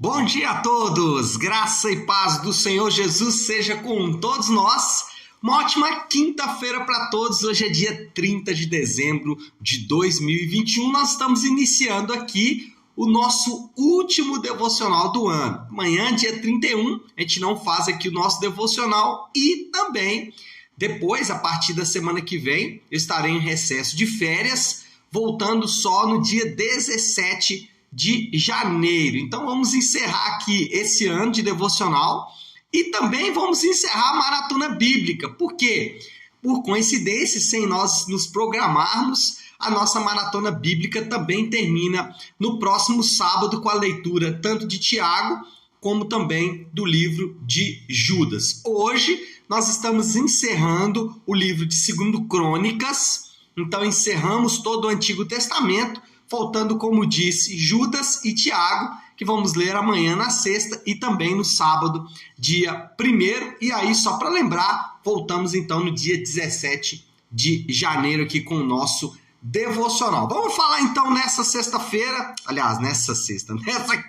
Bom dia a todos, graça e paz do Senhor Jesus seja com todos nós. Uma ótima quinta-feira para todos, hoje é dia 30 de dezembro de 2021, nós estamos iniciando aqui o nosso último devocional do ano. Amanhã, dia 31, a gente não faz aqui o nosso devocional e também depois, a partir da semana que vem, eu estarei em recesso de férias, voltando só no dia 17 de janeiro. Então vamos encerrar aqui esse ano de devocional e também vamos encerrar a maratona bíblica. Por quê? Por coincidência, sem nós nos programarmos, a nossa maratona bíblica também termina no próximo sábado com a leitura tanto de Tiago como também do livro de Judas. Hoje nós estamos encerrando o livro de 2 Crônicas, então encerramos todo o Antigo Testamento, faltando, como disse, Judas e Tiago, que vamos ler amanhã na sexta e também no sábado, dia 1º. E aí, só para lembrar, voltamos então no dia 17 de janeiro aqui com o nosso devocional. Vamos falar então nessa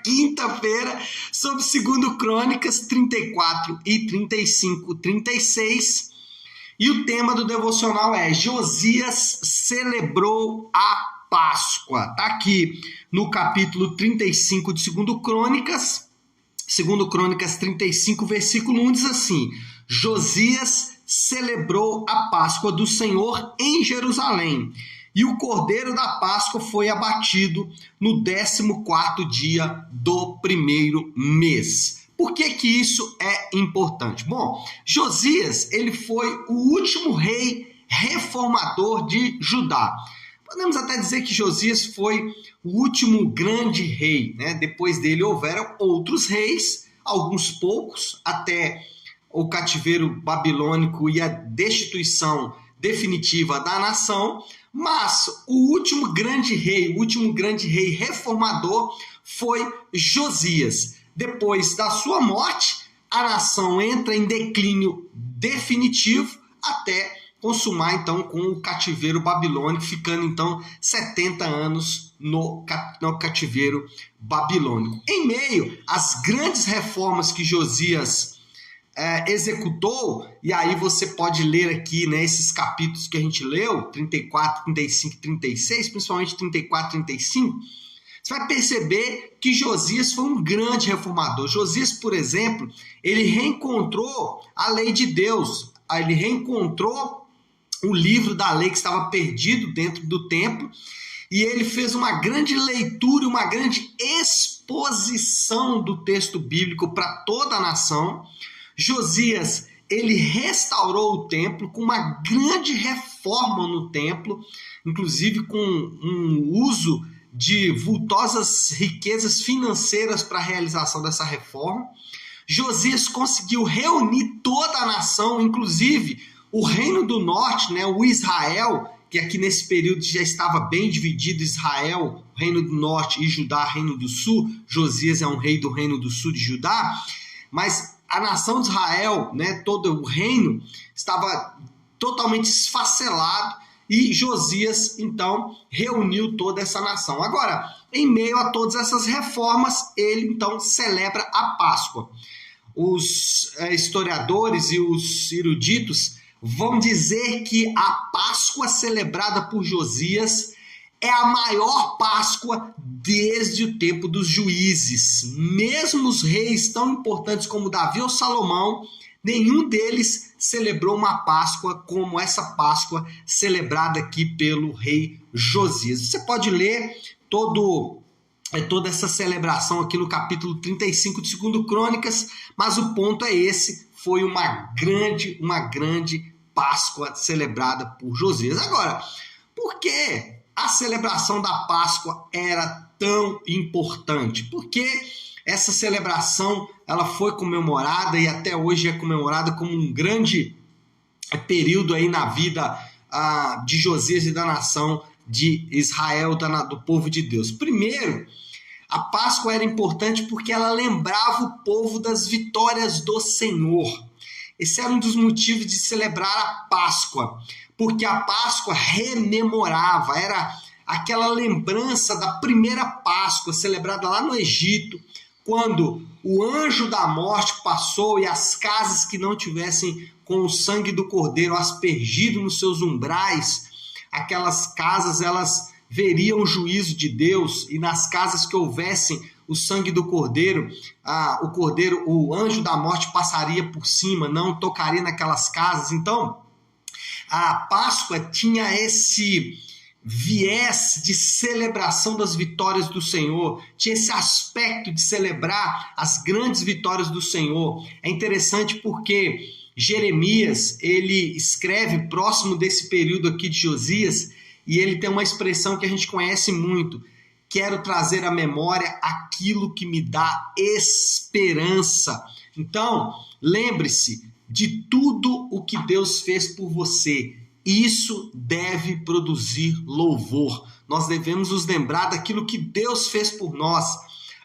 quinta-feira, sobre 2 Crônicas 34 e 35, 36. E o tema do devocional é Josias celebrou a Páscoa. Está aqui no capítulo 35 de 2 Crônicas. 2 Crônicas 35, versículo 1 diz assim: Josias celebrou a Páscoa do Senhor em Jerusalém, e o cordeiro da Páscoa foi abatido no 14º dia do primeiro mês. Por que que isso é importante? Bom, Josias, ele foi o último rei reformador de Judá. Podemos até dizer que Josias foi o último grande rei, né? Depois dele houveram outros reis, alguns poucos, até o cativeiro babilônico e a destituição definitiva da nação, mas o último grande rei reformador foi Josias. Depois da sua morte, a nação entra em declínio definitivo até consumar então com o cativeiro babilônico, ficando então 70 anos no cativeiro babilônico. Em meio às grandes reformas que Josias executou, e aí você pode ler aqui, né, esses capítulos que a gente leu, 34, 35 e 36, principalmente 34 e 35, você vai perceber que Josias foi um grande reformador. Josias, por exemplo, ele reencontrou a lei de Deus, ele reencontrou o livro da lei que estava perdido dentro do templo, e ele fez uma grande leitura, uma grande exposição do texto bíblico para toda a nação. Josias, ele restaurou o templo com uma grande reforma no templo, inclusive com um uso de vultosas riquezas financeiras para a realização dessa reforma. Josias conseguiu reunir toda a nação, inclusive o Reino do Norte, né, o Israel, que aqui nesse período já estava bem dividido, Israel, Reino do Norte, e Judá, Reino do Sul. Josias é um rei do Reino do Sul de Judá, mas a nação de Israel, né, todo o reino, estava totalmente esfacelado, e Josias, então, reuniu toda essa nação. Agora, em meio a todas essas reformas, ele, então, celebra a Páscoa. Os historiadores e os eruditos vão dizer que a Páscoa celebrada por Josias é a maior Páscoa desde o tempo dos juízes. Mesmo os reis tão importantes como Davi ou Salomão, nenhum deles celebrou uma Páscoa como essa Páscoa celebrada aqui pelo rei Josias. Você pode ler toda essa celebração aqui no capítulo 35 de 2 Crônicas, mas o ponto é esse, foi uma grande Páscoa celebrada por Josias. Agora, por que a celebração da Páscoa era tão importante? Porque essa celebração ela foi comemorada e até hoje é comemorada como um grande período aí na vida de Josias e da nação de Israel, do povo de Deus. Primeiro, a Páscoa era importante porque ela lembrava o povo das vitórias do Senhor. Esse era um dos motivos de celebrar a Páscoa, porque a Páscoa rememorava, era aquela lembrança da primeira Páscoa celebrada lá no Egito, quando o anjo da morte passou e as casas que não tivessem com o sangue do cordeiro aspergido nos seus umbrais, aquelas casas elas veriam o juízo de Deus, e nas casas que houvessem o sangue do cordeiro, o anjo da morte passaria por cima, não tocaria naquelas casas. Então, a Páscoa tinha esse viés de celebração das vitórias do Senhor, tinha esse aspecto de celebrar as grandes vitórias do Senhor. É interessante porque Jeremias, ele escreve próximo desse período aqui de Josias, e ele tem uma expressão que a gente conhece muito: quero trazer à memória aquilo que me dá esperança. Então, lembre-se de tudo o que Deus fez por você. Isso deve produzir louvor. Nós devemos nos lembrar daquilo que Deus fez por nós.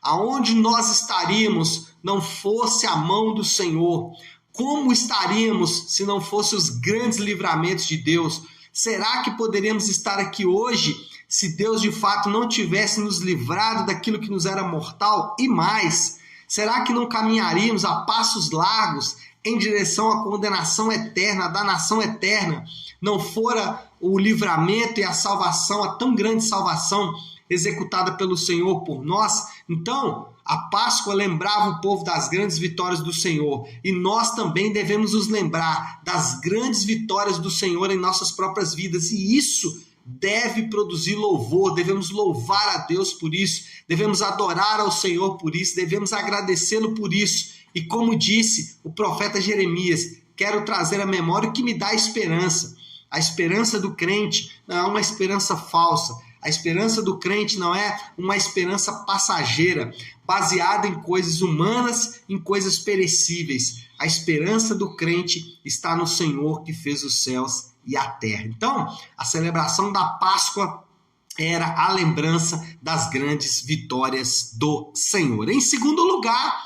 Aonde nós estaríamos não fosse a mão do Senhor? Como estaríamos se não fossem os grandes livramentos de Deus? Será que poderíamos estar aqui hoje se Deus de fato não tivesse nos livrado daquilo que nos era mortal? E mais, será que não caminharíamos a passos largos em direção à condenação eterna, à danação eterna? Não fora o livramento e a salvação, a tão grande salvação executada pelo Senhor por nós? Então, a Páscoa lembrava o povo das grandes vitórias do Senhor, e nós também devemos nos lembrar das grandes vitórias do Senhor em nossas próprias vidas, e isso deve produzir louvor. Devemos louvar a Deus por isso, devemos adorar ao Senhor por isso, devemos agradecê-lo por isso. E como disse o profeta Jeremias, quero trazer à memória o que me dá esperança. A esperança do crente não é uma esperança falsa. A esperança do crente não é uma esperança passageira, baseada em coisas humanas, em coisas perecíveis. A esperança do crente está no Senhor que fez os céus e a terra. Então, a celebração da Páscoa era a lembrança das grandes vitórias do Senhor. Em segundo lugar,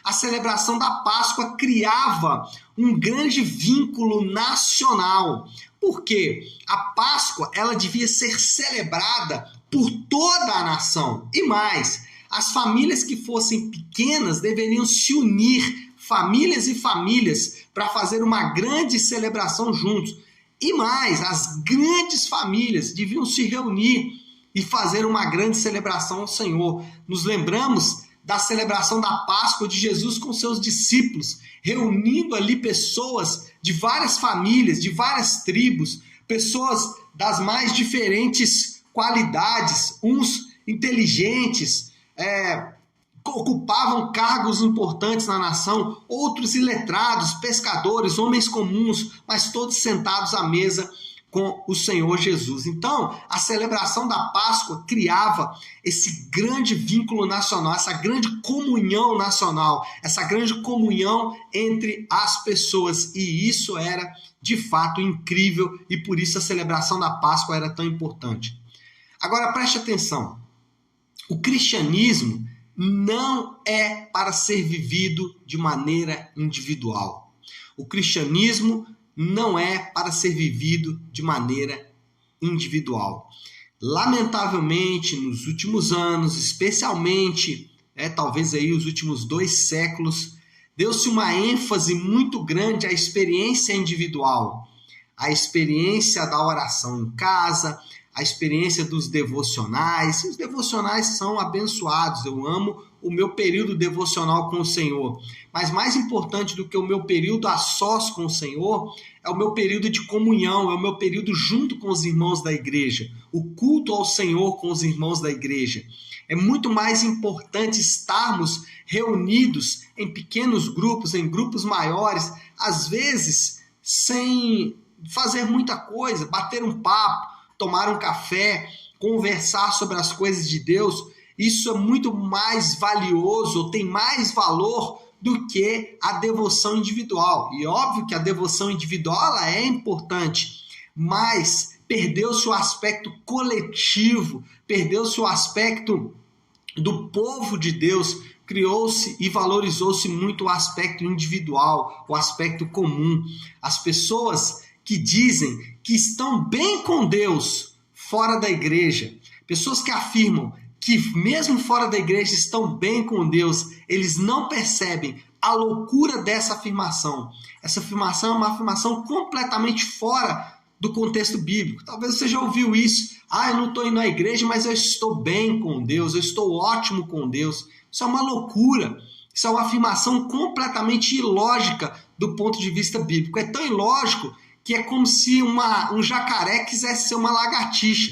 a celebração da Páscoa criava um grande vínculo nacional. Por quê? A Páscoa ela devia ser celebrada por toda a nação. E mais, as famílias que fossem pequenas deveriam se unir, famílias e famílias, para fazer uma grande celebração juntos. E mais, as grandes famílias deviam se reunir e fazer uma grande celebração ao Senhor. Nos lembramos da celebração da Páscoa de Jesus com seus discípulos, reunindo ali pessoas de várias famílias, de várias tribos, pessoas das mais diferentes qualidades, uns inteligentes, ocupavam cargos importantes na nação, outros iletrados, pescadores, homens comuns, mas todos sentados à mesa com o Senhor Jesus. Então, a celebração da Páscoa criava esse grande vínculo nacional, essa grande comunhão nacional, essa grande comunhão entre as pessoas, e isso era de fato incrível, e por isso a celebração da Páscoa era tão importante. Agora preste atenção, o cristianismo não é para ser vivido de maneira individual. O cristianismo não é para ser vivido de maneira individual. Lamentavelmente, nos últimos anos, especialmente, talvez aí os últimos 2 séculos, deu-se uma ênfase muito grande à experiência individual, à experiência da oração em casa, a experiência dos devocionais. Os devocionais são abençoados, eu amo o meu período devocional com o Senhor, mas mais importante do que o meu período a sós com o Senhor é o meu período de comunhão, é o meu período junto com os irmãos da igreja, o culto ao Senhor com os irmãos da igreja. É muito mais importante estarmos reunidos em pequenos grupos, em grupos maiores, às vezes sem fazer muita coisa, bater um papo, tomar um café, conversar sobre as coisas de Deus. Isso é muito mais valioso, tem mais valor do que a devoção individual. E óbvio que a devoção individual ela é importante, mas perdeu-se o aspecto coletivo, perdeu-se o aspecto do povo de Deus, criou-se e valorizou-se muito o aspecto individual, o aspecto comum. As pessoas que dizem que estão bem com Deus fora da igreja, pessoas que afirmam que mesmo fora da igreja estão bem com Deus, eles não percebem a loucura dessa afirmação. Essa afirmação é uma afirmação completamente fora do contexto bíblico. Talvez você já ouviu isso. Eu não estou indo à igreja, mas eu estou bem com Deus, eu estou ótimo com Deus. Isso é uma loucura. Isso é uma afirmação completamente ilógica do ponto de vista bíblico. É tão ilógico que é como se um jacaré quisesse ser uma lagartixa.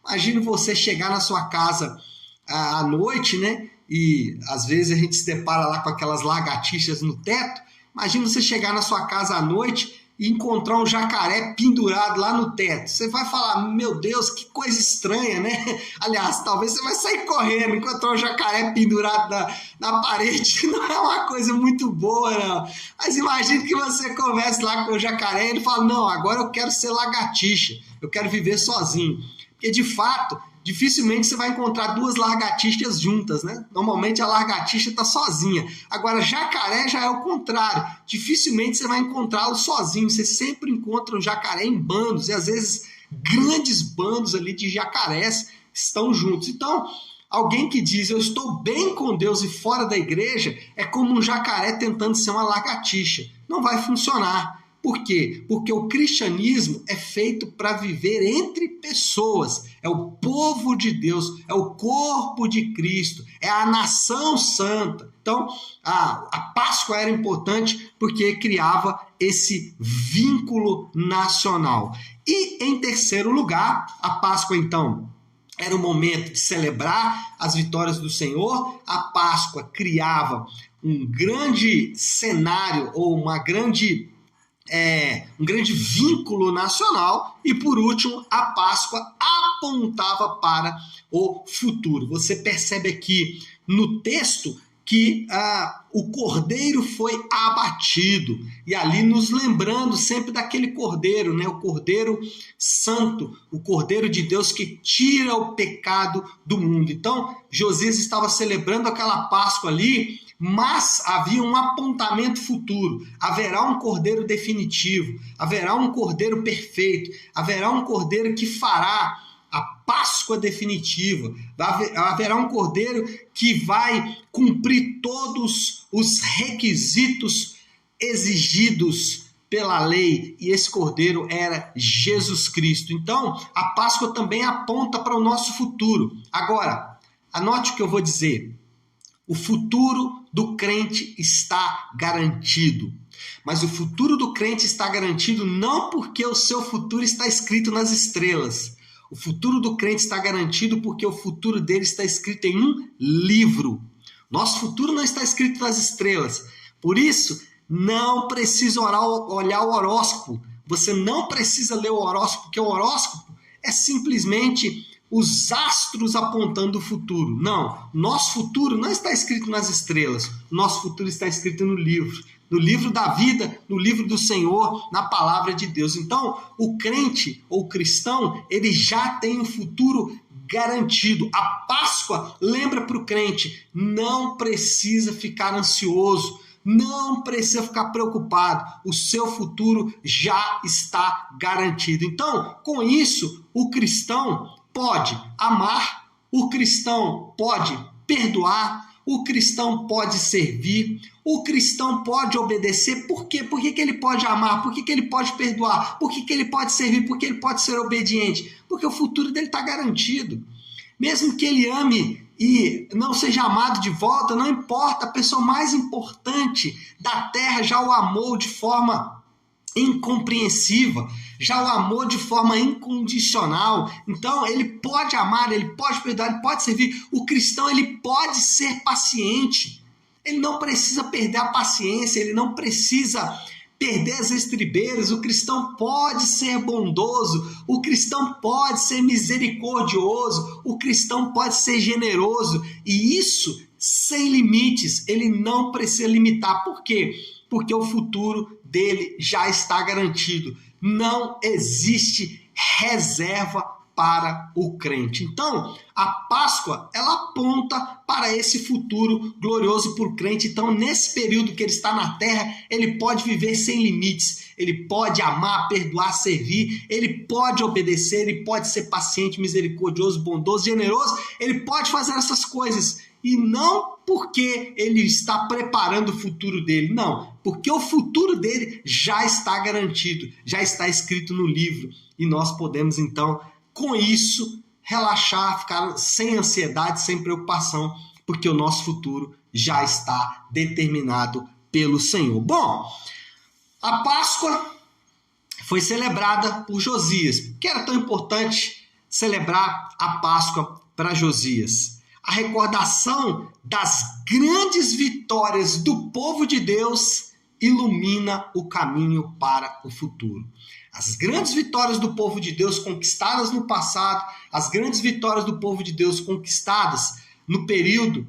Imagina você chegar na sua casa à noite, né? E às vezes a gente se depara lá com aquelas lagartixas no teto. Imagina você chegar na sua casa à noite e encontrar um jacaré pendurado lá no teto. Você vai falar, meu Deus, que coisa estranha, né? Aliás, talvez você vai sair correndo, encontrar um jacaré pendurado na parede. Não é uma coisa muito boa, não. Mas imagine que você converse lá com o jacaré e ele fala, não, agora eu quero ser lagartixa, eu quero viver sozinho. Porque, de fato, dificilmente você vai encontrar duas lagartixas juntas, né? Normalmente a lagartixa está sozinha. Agora, jacaré já é o contrário. Dificilmente você vai encontrá-lo sozinho. Você sempre encontra um jacaré em bandos, e às vezes grandes bandos ali de jacarés estão juntos. Então, alguém que diz, eu estou bem com Deus e fora da igreja, é como um jacaré tentando ser uma lagartixa. Não vai funcionar. Por quê? Porque o cristianismo é feito para viver entre pessoas. É o povo de Deus, é o corpo de Cristo, é a nação santa. Então, a Páscoa era importante porque criava esse vínculo nacional. E, em terceiro lugar, a Páscoa, então, era o momento de celebrar as vitórias do Senhor. A Páscoa criava um grande cenário ou um grande vínculo nacional. E, por último, a Páscoa apontava para o futuro. Você percebe aqui no texto que o cordeiro foi abatido, e ali nos lembrando sempre daquele cordeiro, né? O cordeiro santo, o cordeiro de Deus que tira o pecado do mundo. Então, Josias estava celebrando aquela Páscoa ali, mas havia um apontamento futuro. Haverá um cordeiro definitivo, haverá um cordeiro perfeito, haverá um cordeiro que fará a Páscoa definitiva, haverá um cordeiro que vai cumprir todos os requisitos exigidos pela lei, e esse cordeiro era Jesus Cristo. Então, a Páscoa também aponta para o nosso futuro. Agora, anote o que eu vou dizer. O futuro do crente está garantido. Mas o futuro do crente está garantido não porque o seu futuro está escrito nas estrelas. O futuro do crente está garantido porque o futuro dele está escrito em um livro. Nosso futuro não está escrito nas estrelas. Por isso, não precisa olhar o horóscopo. Você não precisa ler o horóscopo, porque o horóscopo é simplesmente os astros apontando o futuro. Não, nosso futuro não está escrito nas estrelas. Nosso futuro está escrito no livro da vida, no livro do Senhor, na palavra de Deus. Então, o crente ou cristão, ele já tem um futuro garantido. A Páscoa lembra para o crente, não precisa ficar ansioso, não precisa ficar preocupado, o seu futuro já está garantido. Então, com isso, o cristão pode amar, o cristão pode perdoar, o cristão pode servir, o cristão pode obedecer. Por quê? Por que ele pode amar? Por que ele pode perdoar? Por que ele pode servir? Por que ele pode ser obediente? Porque o futuro dele está garantido. Mesmo que ele ame e não seja amado de volta, não importa, a pessoa mais importante da terra já o amou de forma incompreensiva, já o amou de forma incondicional. Então ele pode amar, ele pode perdoar, ele pode servir. O cristão, ele pode ser paciente, ele não precisa perder a paciência, ele não precisa perder as estribeiras. O cristão pode ser bondoso, o cristão pode ser misericordioso, o cristão pode ser generoso, e isso sem limites. Ele não precisa limitar. Por quê? Porque o futuro dele já está garantido. Não existe reserva para o crente. Então, a Páscoa, ela aponta para esse futuro glorioso para o crente. Então, nesse período que ele está na terra, ele pode viver sem limites, ele pode amar, perdoar, servir, ele pode obedecer, ele pode ser paciente, misericordioso, bondoso, generoso, ele pode fazer essas coisas. E não porque ele está preparando o futuro dele, não, porque o futuro dele já está garantido, já está escrito no livro, e nós podemos então, com isso, relaxar, ficar sem ansiedade, sem preocupação, porque o nosso futuro já está determinado pelo Senhor. Bom, a Páscoa foi celebrada por Josias. Por que era tão importante celebrar a Páscoa para Josias? A recordação das grandes vitórias do povo de Deus ilumina o caminho para o futuro. As grandes vitórias do povo de Deus conquistadas no passado, as grandes vitórias do povo de Deus conquistadas no período,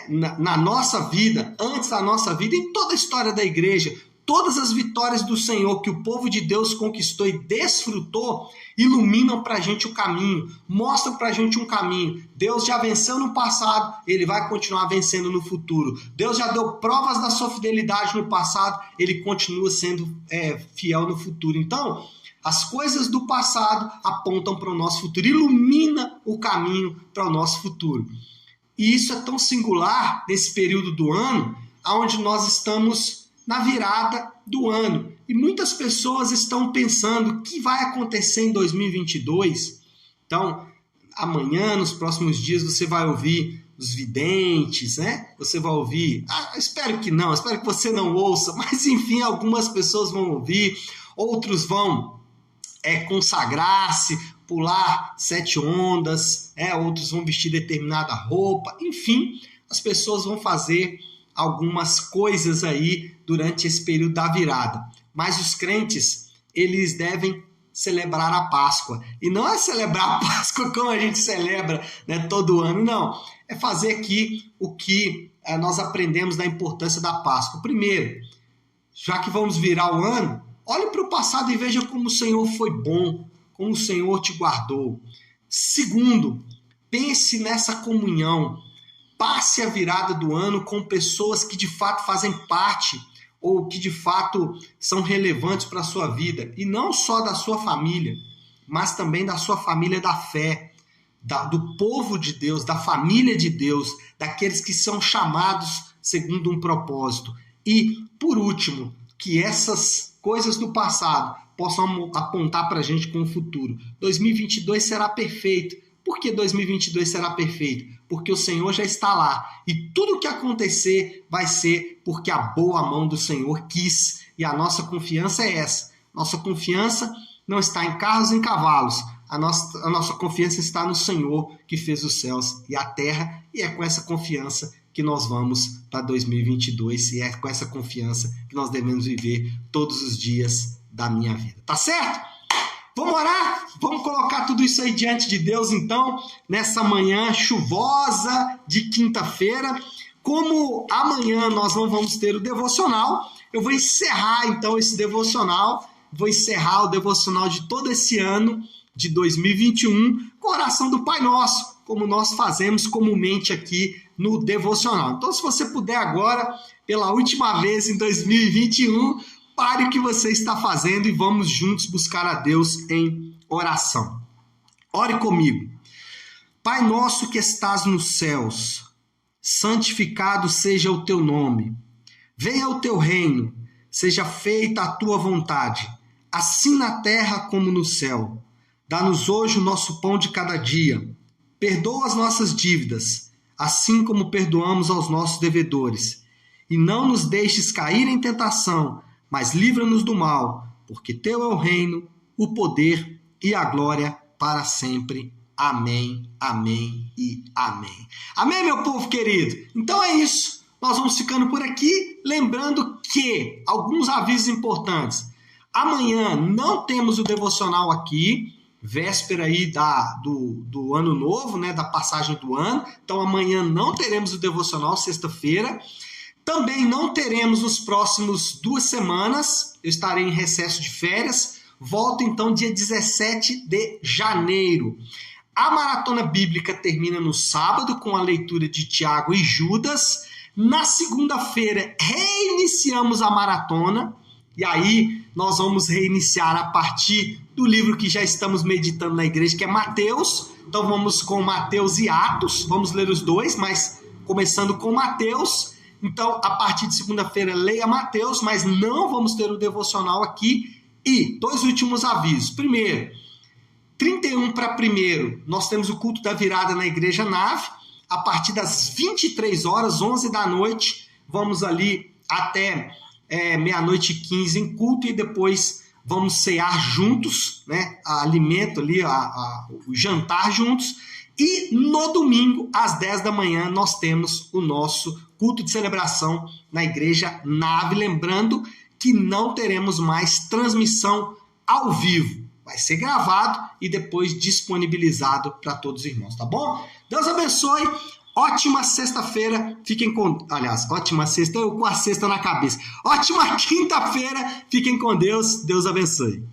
na nossa vida, antes da nossa vida, em toda a história da igreja, todas as vitórias do Senhor que o povo de Deus conquistou e desfrutou, iluminam para a gente o caminho, mostram para a gente um caminho. Deus já venceu no passado, ele vai continuar vencendo no futuro. Deus já deu provas da sua fidelidade no passado, ele continua sendo fiel no futuro. Então, as coisas do passado apontam para o nosso futuro, ilumina o caminho para o nosso futuro. E isso é tão singular nesse período do ano, onde nós estamos na virada do ano. E muitas pessoas estão pensando o que vai acontecer em 2022. Então, amanhã, nos próximos dias, você vai ouvir os videntes, né? Você vai ouvir... espero que não, espero que você não ouça, mas enfim, algumas pessoas vão ouvir, outros vão consagrar-se, pular 7 ondas, outros vão vestir determinada roupa, enfim, as pessoas vão fazer algumas coisas aí durante esse período da virada. Mas os crentes, eles devem celebrar a Páscoa. E não é celebrar a Páscoa como a gente celebra, né, todo ano, não. É fazer aqui o que nós aprendemos da importância da Páscoa. Primeiro, já que vamos virar o ano, olhe para o passado e veja como o Senhor foi bom, como o Senhor te guardou. Segundo, pense nessa comunhão. Passe a virada do ano com pessoas que de fato fazem parte ou que de fato são relevantes para a sua vida. E não só da sua família, mas também da sua família da fé, do povo de Deus, da família de Deus, daqueles que são chamados segundo um propósito. E, por último, que essas coisas do passado possam apontar para a gente com o futuro. 2022 será perfeito. Por que 2022 será perfeito? Porque o Senhor já está lá. E tudo o que acontecer vai ser porque a boa mão do Senhor quis. E a nossa confiança é essa. Nossa confiança não está em carros e em cavalos. A nossa confiança está no Senhor que fez os céus e a terra. E é com essa confiança que nós vamos para 2022. E é com essa confiança que nós devemos viver todos os dias da minha vida. Tá certo? Vamos orar? Vamos colocar tudo isso aí diante de Deus, então, nessa manhã chuvosa de quinta-feira. Como amanhã nós não vamos ter o devocional, eu vou encerrar, então, esse devocional. Vou encerrar o devocional de todo esse ano de 2021 com a oração do Pai Nosso, como nós fazemos comumente aqui no devocional. Então, se você puder agora, pela última vez em 2021... pare o que você está fazendo e vamos juntos buscar a Deus em oração. Ore comigo. Pai nosso que estás nos céus, santificado seja o teu nome. Venha o teu reino, seja feita a tua vontade, assim na terra como no céu. Dá-nos hoje o nosso pão de cada dia. Perdoa as nossas dívidas, assim como perdoamos aos nossos devedores. E não nos deixes cair em tentação, mas livra-nos do mal, porque teu é o reino, o poder e a glória para sempre. Amém, amém e amém. Amém, meu povo querido? Então é isso. Nós vamos ficando por aqui, lembrando que alguns avisos importantes. Amanhã não temos o devocional aqui, véspera aí do ano novo, né, da passagem do ano. Então amanhã não teremos o devocional, sexta-feira. Também não teremos nos próximos 2 semanas, eu estarei em recesso de férias. Volto então dia 17 de janeiro. A maratona bíblica termina no sábado com a leitura de Tiago e Judas. Na segunda-feira reiniciamos a maratona. E aí nós vamos reiniciar a partir do livro que já estamos meditando na igreja, que é Mateus. Então vamos com Mateus e Atos, vamos ler os dois, mas começando com Mateus. Então, a partir de segunda-feira, leia Mateus, mas não vamos ter o devocional aqui. E dois últimos avisos. Primeiro, 31 para 1º, nós temos o culto da virada na Igreja Nave. A partir das 23 horas, 11 da noite, vamos ali até... 00:15 em culto e depois vamos cear juntos, né? Alimento ali, o jantar juntos. E no domingo, às 10 da manhã, nós temos o nosso culto de celebração na Igreja Nave. Lembrando que não teremos mais transmissão ao vivo. Vai ser gravado e depois disponibilizado para todos os irmãos, tá bom? Deus abençoe. Ótima sexta-feira, fiquem com... Aliás, ótima sexta, eu com a sexta na cabeça. Ótima quinta-feira, fiquem com Deus, Deus abençoe.